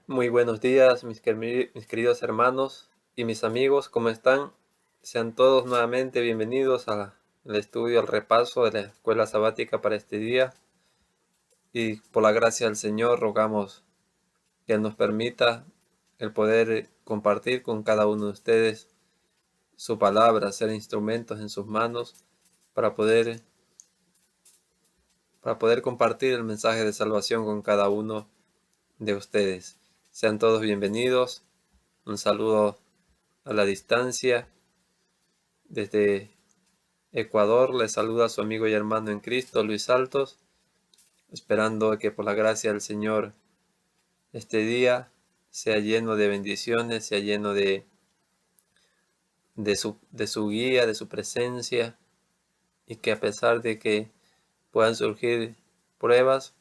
Muy buenos días, mis queridos hermanos y mis amigos, ¿cómo están? Sean todos nuevamente bienvenidos al estudio, al repaso de la escuela sabática para este día. Y por la gracia del Señor rogamos que Él nos permita el poder compartir con cada uno de ustedes su palabra, ser instrumentos en sus manos para poder, para poder compartir el mensaje de salvación con cada uno de ustedes. Sean todos bienvenidos. Un saludo a la distancia. Desde Ecuador les saluda a su amigo y hermano en Cristo, Luis Altos, esperando que por la gracia del Señor este día sea lleno de bendiciones, sea lleno de su guía, de su presencia, y que a pesar de que puedan surgir pruebas,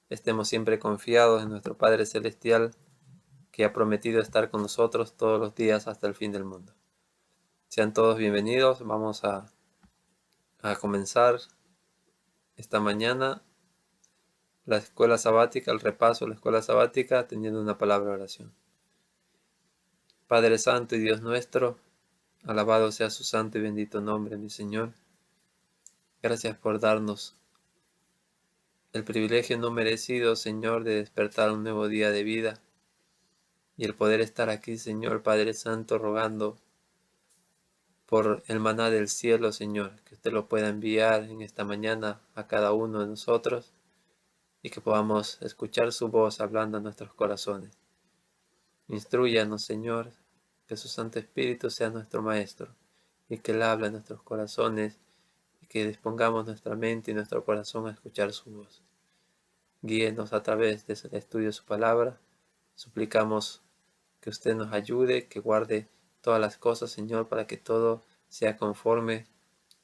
estemos siempre confiados en nuestro Padre Celestial, que ha prometido estar con nosotros todos los días hasta el fin del mundo. Sean todos bienvenidos. Vamos a comenzar esta mañana la escuela sabática, el repaso de la escuela sabática, teniendo una palabra de oración. Padre Santo y Dios nuestro, alabado sea su santo y bendito nombre, mi Señor. Gracias por darnos el privilegio no merecido, Señor, de despertar un nuevo día de vida y el poder estar aquí, Señor, Padre Santo, rogando por el maná del cielo, Señor, que usted lo pueda enviar en esta mañana a cada uno de nosotros y que podamos escuchar su voz hablando a nuestros corazones. Instrúyanos, Señor, que su Santo Espíritu sea nuestro Maestro y que Él hable en nuestros corazones y que dispongamos nuestra mente y nuestro corazón a escuchar su voz. Guíenos a través del estudio de su palabra. Suplicamos que usted nos ayude, que guarde todas las cosas, Señor, para que todo sea conforme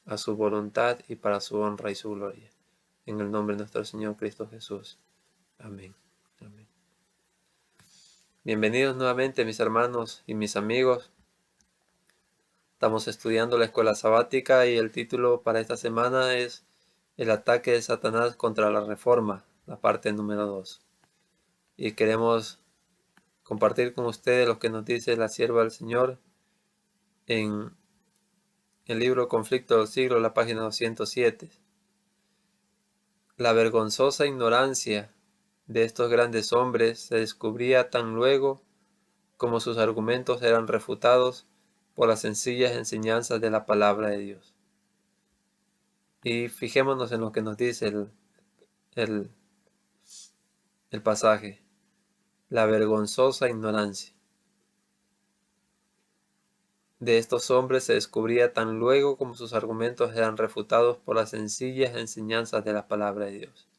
a su voluntad y para su honra y su gloria. En el nombre de nuestro Señor Cristo Jesús. Amén. Amén. Bienvenidos nuevamente, mis hermanos y mis amigos. Estamos estudiando la escuela sabática y el título para esta semana es El ataque de Satanás contra la reforma, la parte número 2. Y queremos compartir con ustedes lo que nos dice la sierva del Señor en el libro Conflicto del Siglo, la página 207. La vergonzosa ignorancia de estos grandes hombres se descubría tan luego como sus argumentos eran refutados por las sencillas enseñanzas de la palabra de Dios. Y fijémonos en lo que nos dice el, el pasaje. La vergonzosa ignorancia de estos hombres se descubría tan luego como sus argumentos eran refutados por las sencillas enseñanzas de la palabra de Dios.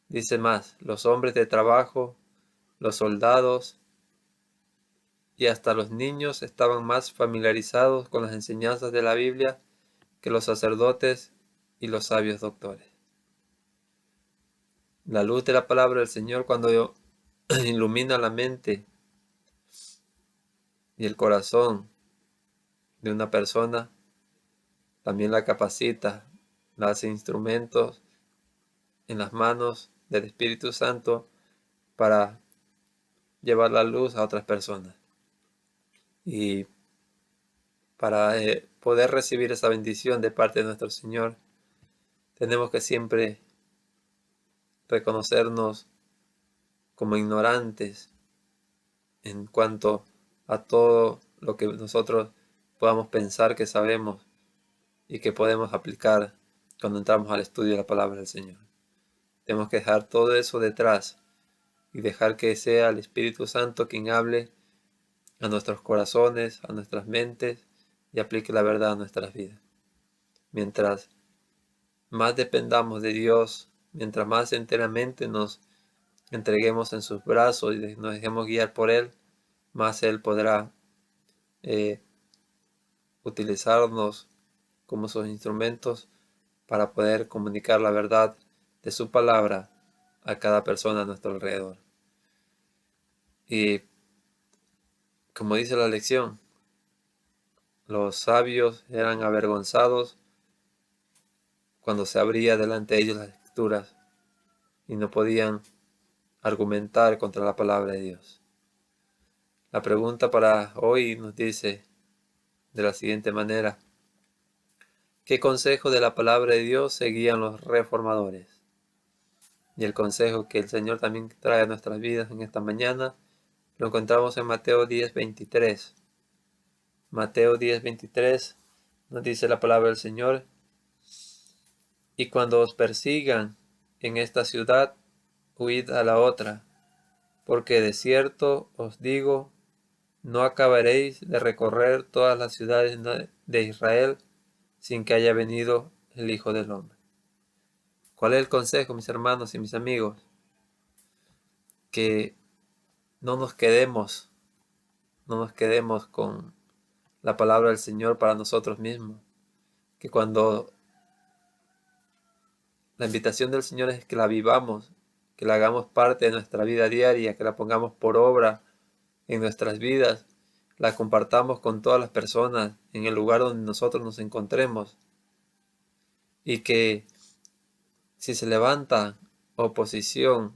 Dice más, los hombres de trabajo, los soldados y hasta los niños estaban más familiarizados con las enseñanzas de la Biblia que los sacerdotes y los sabios doctores. La luz de la palabra del Señor, cuando ilumina la mente y el corazón de una persona, también la capacita, la hace instrumentos en las manos del Espíritu Santo para llevar la luz a otras personas. Y para poder recibir esa bendición de parte de nuestro Señor, tenemos que siempre reconocernos como ignorantes en cuanto a todo lo que nosotros podamos pensar que sabemos y que podemos aplicar cuando entramos al estudio de la palabra del Señor. Tenemos que dejar todo eso detrás y dejar que sea el Espíritu Santo quien hable a nuestros corazones, a nuestras mentes y aplique la verdad a nuestras vidas. Mientras más dependamos de Dios, mientras más enteramente nos entreguemos en sus brazos y nos dejemos guiar por Él, más Él podrá utilizarnos como sus instrumentos para poder comunicar la verdad de su palabra a cada persona a nuestro alrededor. Y como dice la lección, los sabios eran avergonzados cuando se abría delante de ellos las escrituras y no podían argumentar contra la palabra de Dios. La pregunta para hoy nos dice de la siguiente manera: ¿qué consejo de la palabra de Dios seguían los reformadores? Y el consejo que el Señor también trae a nuestras vidas en esta mañana lo encontramos en Mateo 10:23. Mateo 10:23 nos dice la palabra del Señor: y cuando os persigan en esta ciudad, huid a la otra, porque de cierto os digo, no acabaréis de recorrer todas las ciudades de Israel sin que haya venido el Hijo del Hombre. ¿Cuál es el consejo, mis hermanos y mis amigos? Que no nos quedemos con la palabra del Señor para nosotros mismos. Que cuando la invitación del Señor es que la vivamos, que la hagamos parte de nuestra vida diaria, que la pongamos por obra en nuestras vidas, la compartamos con todas las personas en el lugar donde nosotros nos encontremos. Y que si se levanta oposición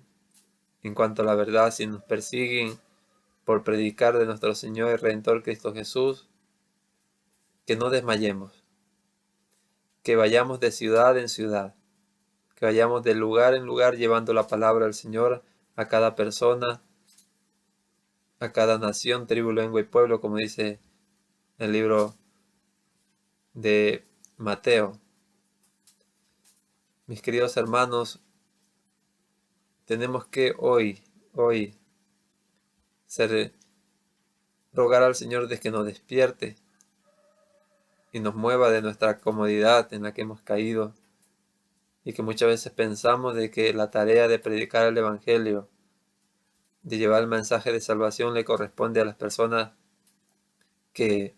en cuanto a la verdad, si nos persiguen por predicar de nuestro Señor y Redentor Cristo Jesús, que no desmayemos, que vayamos de ciudad en ciudad, que vayamos de lugar en lugar llevando la palabra del Señor a cada persona, a cada nación, tribu, lengua y pueblo, como dice el libro de Mateo. Mis queridos hermanos, tenemos que hoy rogar al Señor de que nos despierte y nos mueva de nuestra comodidad en la que hemos caído, y que muchas veces pensamos de que la tarea de predicar el Evangelio, de llevar el mensaje de salvación, le corresponde a las personas que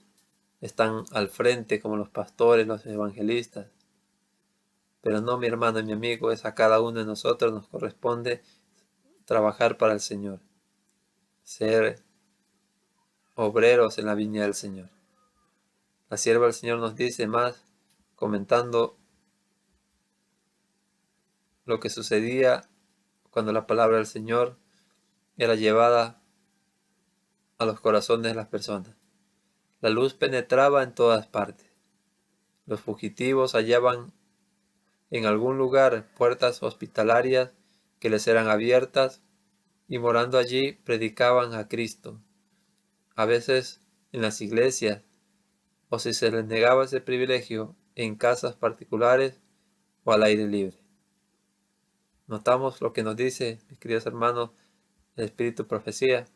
están al frente, como los pastores, los evangelistas. Pero no, mi hermano y mi amigo, es a cada uno de nosotros nos corresponde trabajar para el Señor, ser obreros en la viña del Señor. La sierva del Señor nos dice más, comentando lo que sucedía cuando la palabra del Señor era llevada a los corazones de las personas. La luz penetraba en todas partes. Los fugitivos hallaban en algún lugar puertas hospitalarias que les eran abiertas, y morando allí predicaban a Cristo, a veces en las iglesias, o si se les negaba ese privilegio, en casas particulares o al aire libre. Notamos lo que nos dice, mis queridos hermanos, el Espíritu Profecía.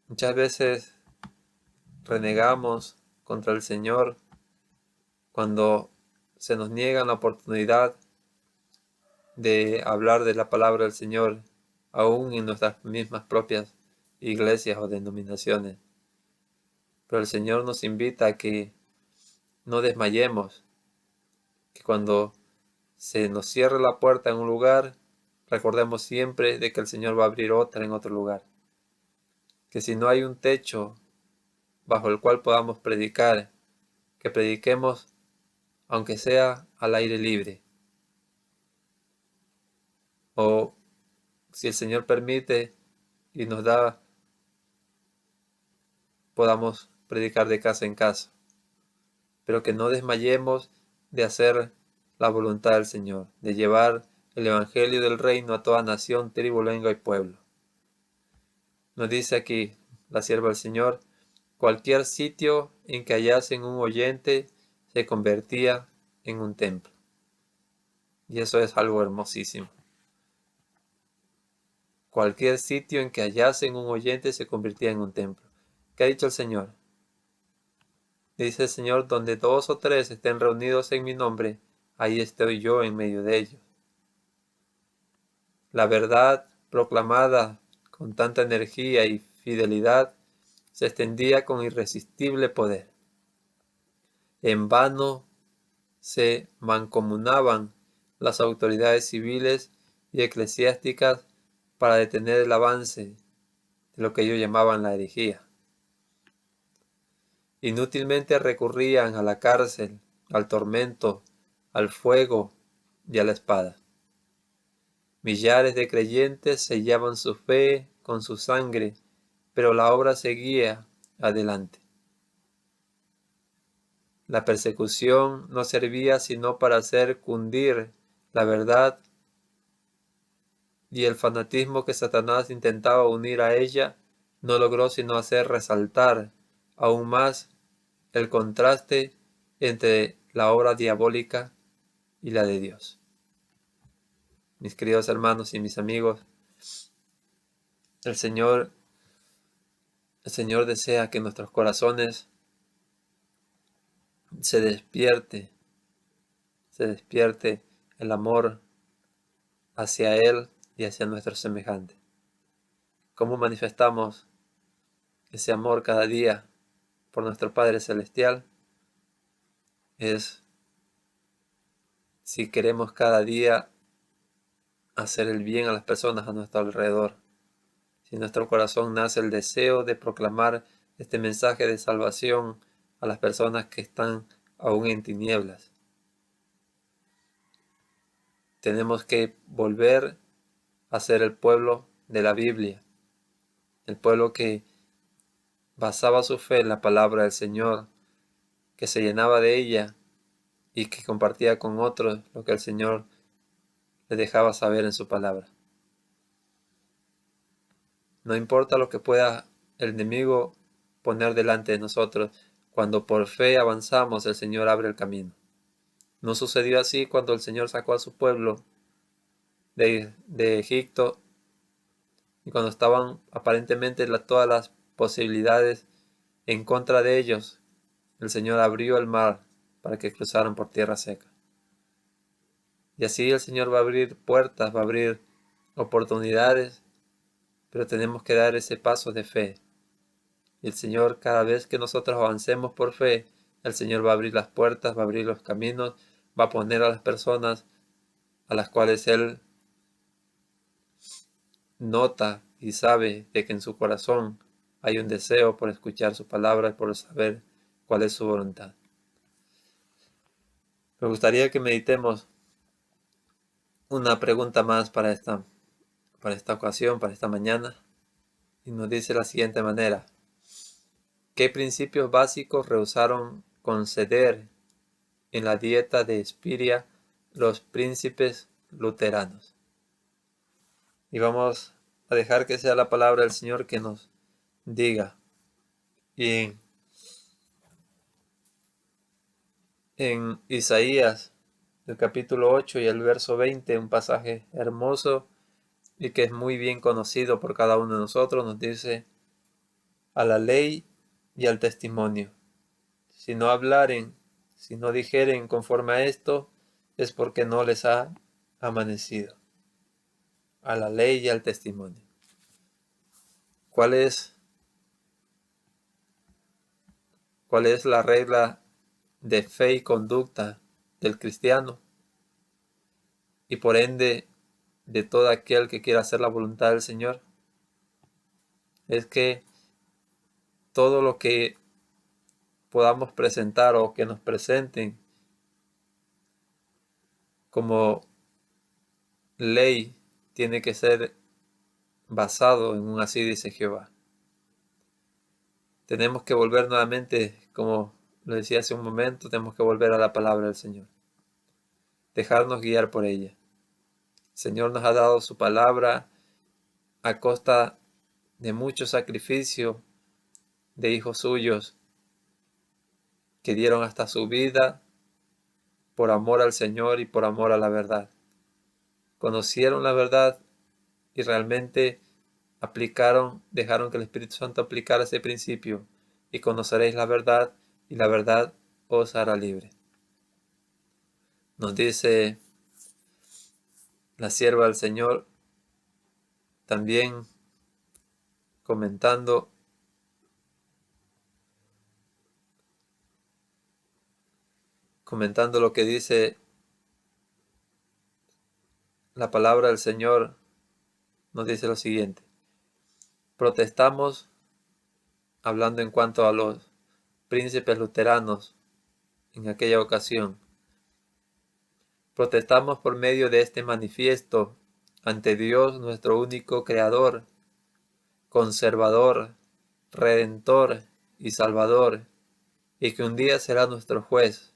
Muchas veces renegamos contra el Señor cuando se nos niega la oportunidad de hablar de la palabra del Señor, aún en nuestras mismas propias iglesias o denominaciones. Pero el Señor nos invita a que no desmayemos, que cuando se nos cierre la puerta en un lugar, recordemos siempre de que el Señor va a abrir otra en otro lugar. Que si no hay un techo bajo el cual podamos predicar, que prediquemos aunque sea al aire libre. O si el Señor permite y nos da, podamos predicar de casa en casa. Pero que no desmayemos de hacer la voluntad del Señor, de llevar el Evangelio del Reino a toda nación, tribu, lengua y pueblo. Nos dice aquí la sierva del Señor: cualquier sitio en que hallasen un oyente se convertía en un templo. Y eso es algo hermosísimo. Cualquier sitio en que hallasen un oyente se convertía en un templo. ¿Qué ha dicho el Señor? Dice el Señor: donde 2 o 3 estén reunidos en mi nombre, ahí estoy yo en medio de ellos. La verdad proclamada con tanta energía y fidelidad se extendía con irresistible poder. En vano se mancomunaban las autoridades civiles y eclesiásticas para detener el avance de lo que ellos llamaban la herejía. Inútilmente recurrían a la cárcel, al tormento, al fuego y a la espada. Millares de creyentes sellaban su fe con su sangre, pero la obra seguía adelante. La persecución no servía sino para hacer cundir la verdad, y el fanatismo que Satanás intentaba unir a ella no logró sino hacer resaltar aún más el contraste entre la obra diabólica y la de Dios. Mis queridos hermanos y mis amigos, el Señor desea que en nuestros corazones se despierte el amor hacia Él y hacia nuestros semejantes. ¿Cómo manifestamos ese amor cada día por nuestro Padre Celestial? Es si queremos cada día hacer el bien a las personas a nuestro alrededor. Si en nuestro corazón nace el deseo de proclamar este mensaje de salvación a las personas que están aún en tinieblas. Tenemos que volver a ser el pueblo de la Biblia, el pueblo que basaba su fe en la palabra del Señor, que se llenaba de ella y que compartía con otros lo que el Señor le dejaba saber en su palabra. No importa lo que pueda el enemigo poner delante de nosotros, cuando por fe avanzamos, el Señor abre el camino. No sucedió así cuando el Señor sacó a su pueblo de Egipto y cuando estaban aparentemente todas las posibilidades en contra de ellos, el Señor abrió el mar para que cruzaran por tierra seca. Y así el Señor va a abrir puertas, va a abrir oportunidades, pero tenemos que dar ese paso de fe. Y el Señor, cada vez que nosotros avancemos por fe, el Señor va a abrir las puertas, va a abrir los caminos, va a poner a las personas a las cuales Él nota y sabe de que en su corazón hay un deseo por escuchar su palabra y por saber cuál es su voluntad. Me gustaría que meditemos una pregunta más para esta ocasión, para esta mañana, y nos dice de la siguiente manera: ¿qué principios básicos rehusaron conceder en la dieta de Espiria los príncipes luteranos? Y vamos a dejar que sea la palabra del Señor que nos diga. Y en Isaías, el capítulo 8 y el verso 20, un pasaje hermoso y que es muy bien conocido por cada uno de nosotros, nos dice: a la ley y al testimonio. Si no hablaren, si no dijeren conforme a esto, es porque no les ha amanecido. A la ley y al testimonio. ¿Cuál es la regla de fe y conducta del cristiano? Y por ende, de todo aquel que quiera hacer la voluntad del Señor. Es que todo lo que podamos presentar o que nos presenten como ley tiene que ser basado en un así dice Jehová. Tenemos que volver nuevamente, como lo decía hace un momento, tenemos que volver a la palabra del Señor. Dejarnos guiar por ella. El Señor nos ha dado su palabra a costa de mucho sacrificio de hijos suyos que dieron hasta su vida por amor al Señor y por amor a la verdad. Conocieron la verdad y realmente dejaron que el Espíritu Santo aplicara ese principio: y conoceréis la verdad, y la verdad os hará libre. Nos dice la sierva del Señor, también comentando lo que dice la palabra del Señor, nos dice lo siguiente: protestamos, hablando en cuanto a los príncipes luteranos en aquella ocasión, protestamos por medio de este manifiesto ante Dios, nuestro único Creador, conservador, redentor y salvador, y que un día será nuestro juez,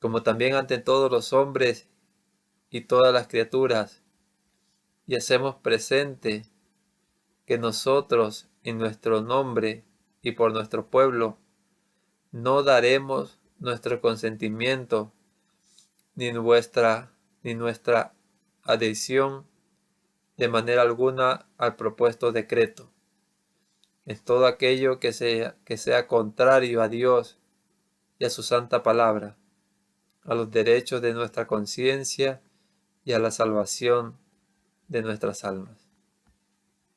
como también ante todos los hombres y todas las criaturas, y hacemos presente que nosotros, en nuestro nombre y por nuestro pueblo, no daremos nuestro consentimiento ni nuestra adhesión de manera alguna al propuesto decreto. En todo aquello que sea contrario a Dios y a su santa palabra, a los derechos de nuestra conciencia y a la salvación de nuestras almas.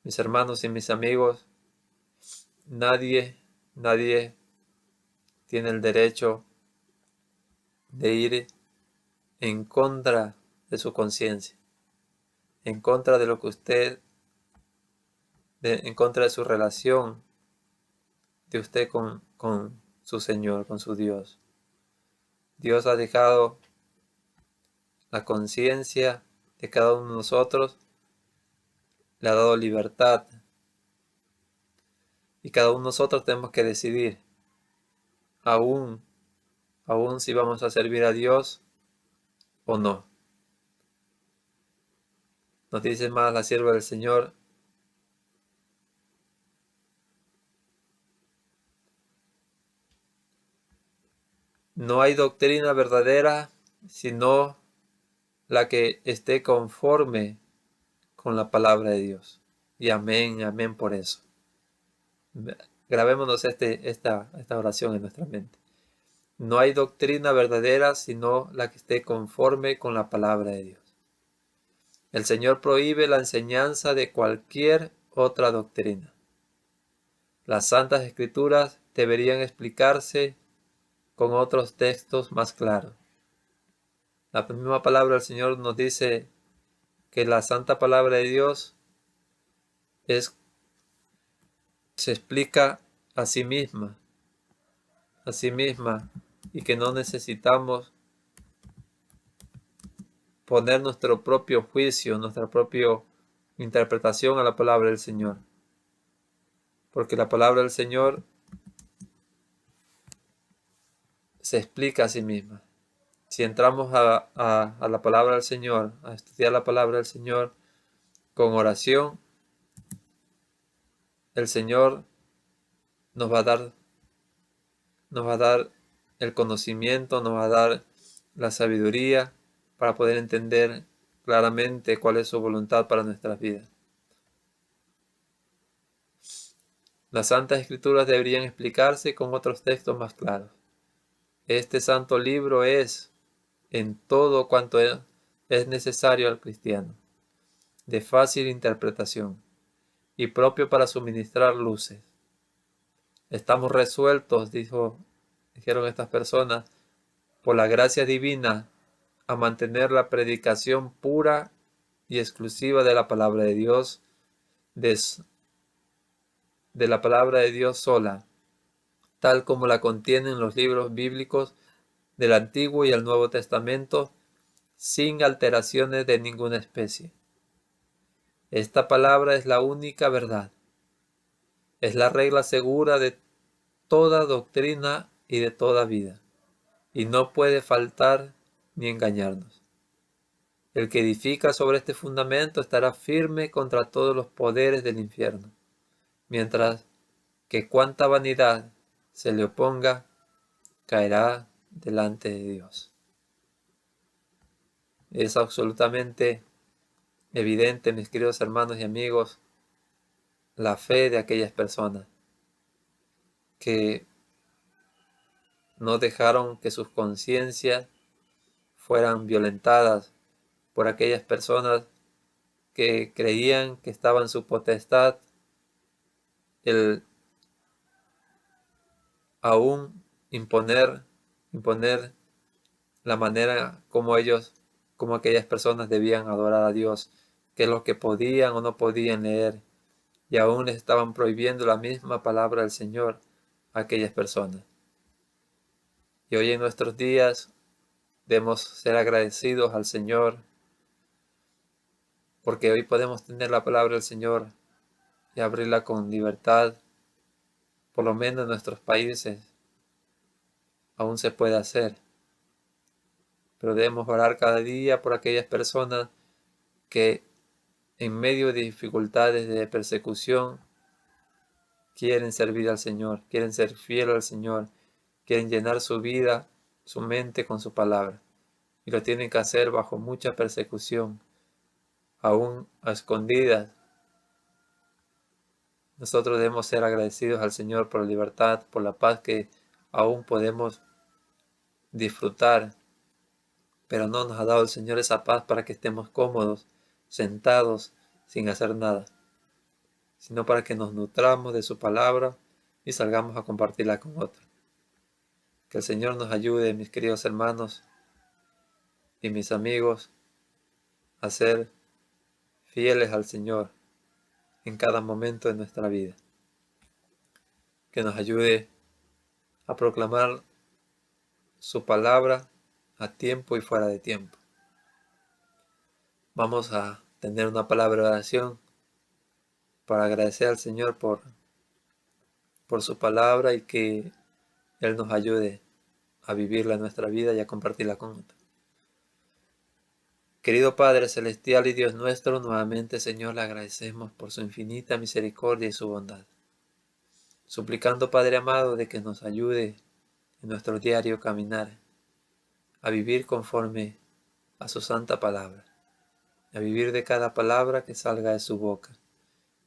Mis hermanos y mis amigos, nadie tiene el derecho de ir en contra de su conciencia, en contra de lo que en contra de su relación de usted con su Señor, con su Dios. Dios ha dejado la conciencia de cada uno de nosotros, le ha dado libertad, y cada uno de nosotros tenemos que decidir, aún si vamos a servir a Dios o no. Nos dice más la sierva del Señor: no hay doctrina verdadera sino la que esté conforme con la palabra de Dios. Y amén, amén por eso. Grabémonos esta oración en nuestra mente. No hay doctrina verdadera sino la que esté conforme con la palabra de Dios. El Señor prohíbe la enseñanza de cualquier otra doctrina. Las Santas Escrituras deberían explicarse con otros textos más claros. La misma palabra del Señor nos dice que la santa palabra de Dios se explica a sí misma, y que no necesitamos poner nuestro propio juicio, nuestra propia interpretación a la palabra del Señor. Porque la palabra del Señor se explica a sí misma. Si entramos a la palabra del Señor, a estudiar la palabra del Señor con oración, el Señor nos va a dar el conocimiento, nos va a dar la sabiduría para poder entender claramente cuál es su voluntad para nuestras vidas. Las Santas Escrituras deberían explicarse con otros textos más claros. Este santo libro es, en todo cuanto es necesario al cristiano, de fácil interpretación y propio para suministrar luces. Estamos resueltos, dijeron estas personas, por la gracia divina, a mantener la predicación pura y exclusiva de la palabra de Dios, de la palabra de Dios sola, tal como la contienen los libros bíblicos del Antiguo y el Nuevo Testamento, sin alteraciones de ninguna especie. Esta palabra es la única verdad. Es la regla segura de toda doctrina y de toda vida, y no puede faltar ni engañarnos. El que edifica sobre este fundamento estará firme contra todos los poderes del infierno, mientras que cuanta vanidad se le oponga, caerá delante de Dios. Es absolutamente evidente, mis queridos hermanos y amigos, la fe de aquellas personas que no dejaron que sus conciencias fueran violentadas por aquellas personas que creían que estaba en su potestad el aún imponer la manera como aquellas personas debían adorar a Dios, qué es lo que podían o no podían leer, y aún les estaban prohibiendo la misma palabra del Señor a aquellas personas. Y hoy en nuestros días debemos ser agradecidos al Señor porque hoy podemos tener la palabra del Señor y abrirla con libertad, por lo menos en nuestros países, aún se puede hacer. Pero debemos orar cada día por aquellas personas que en medio de dificultades de persecución quieren servir al Señor, quieren ser fieles al Señor, quieren llenar su vida, su mente con su palabra. Y lo tienen que hacer bajo mucha persecución, aún a escondidas. Nosotros debemos ser agradecidos al Señor por la libertad, por la paz que aún podemos disfrutar, pero no nos ha dado el Señor esa paz para que estemos cómodos, sentados, sin hacer nada, sino para que nos nutramos de su palabra y salgamos a compartirla con otros. Que el Señor nos ayude, mis queridos hermanos y mis amigos, a ser fieles al Señor en cada momento de nuestra vida. Que nos ayude a proclamar su palabra a tiempo y fuera de tiempo. Vamos a tener una palabra de oración para agradecer al Señor por su palabra y que Él nos ayude a vivirla en nuestra vida y a compartirla con otros. Querido Padre Celestial y Dios nuestro, nuevamente, Señor, le agradecemos por su infinita misericordia y su bondad. Suplicando, Padre amado, de que nos ayude en nuestro diario caminar, a vivir conforme a su santa palabra, a vivir de cada palabra que salga de su boca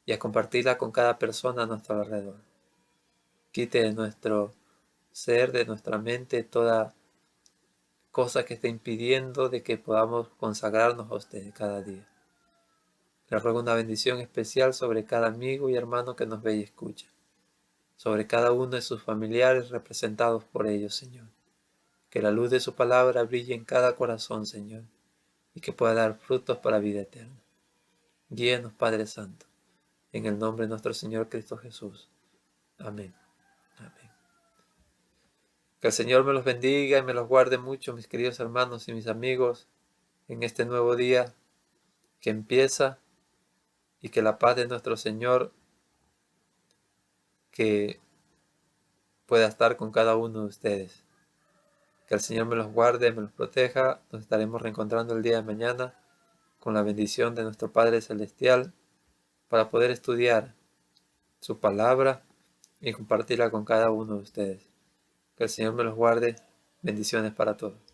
y a compartirla con cada persona a nuestro alrededor. Quite de nuestro ser, de nuestra mente, toda cosa que esté impidiendo de que podamos consagrarnos a usted cada día. Le ruego una bendición especial sobre cada amigo y hermano que nos ve y escucha, sobre cada uno de sus familiares representados por ellos, Señor. Que la luz de su palabra brille en cada corazón, Señor, y que pueda dar frutos para vida eterna. Guíenos, Padre Santo, en el nombre de nuestro Señor Cristo Jesús. Amén. Amén. Que el Señor me los bendiga y me los guarde mucho, mis queridos hermanos y mis amigos, en este nuevo día que empieza, y que la paz de nuestro Señor que pueda estar con cada uno de ustedes. Que el Señor me los guarde, me los proteja. Nos estaremos reencontrando el día de mañana con la bendición de nuestro Padre Celestial para poder estudiar su palabra y compartirla con cada uno de ustedes. Que el Señor me los guarde. Bendiciones para todos.